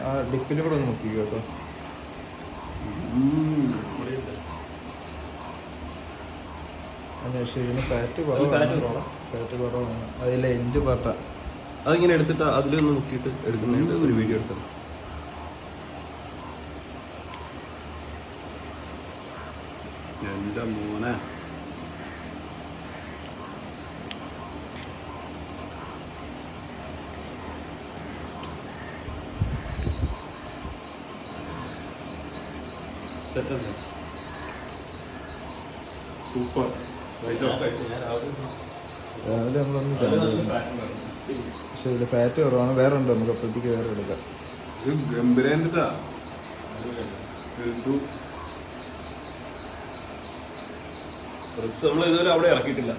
ആ ഡിപ്പിലും കൂടെ ഒന്ന് മുക്കി കേട്ടോ. പക്ഷേ ഇതിന് ഫാറ്റ് കുറവാണ്. അതിലെ എൻഡ് പാർട്ട അതിങ്ങനെ എടുത്തിട്ട് അതിലൊന്ന് മുക്കിയിട്ട് എടുക്കുന്നതിന്റെ ഒരു വീഡിയോ എടുത്തത്. എൻ്റെ മോനെ സൂപ്പർ. രാവിലെ നമ്മളൊന്ന് പക്ഷെ ഇതിൽ ഫാറ്റ് കുറവാണ്. വേറെ ഉണ്ട്, നമുക്ക് അപ്പോഴത്തേക്ക് വേറെ എടുക്കാം. ഇത് ഗംഭീരട്ടാ. നമ്മൾ ഇതുവരെ അവിടെ ഇറക്കിയിട്ടില്ല.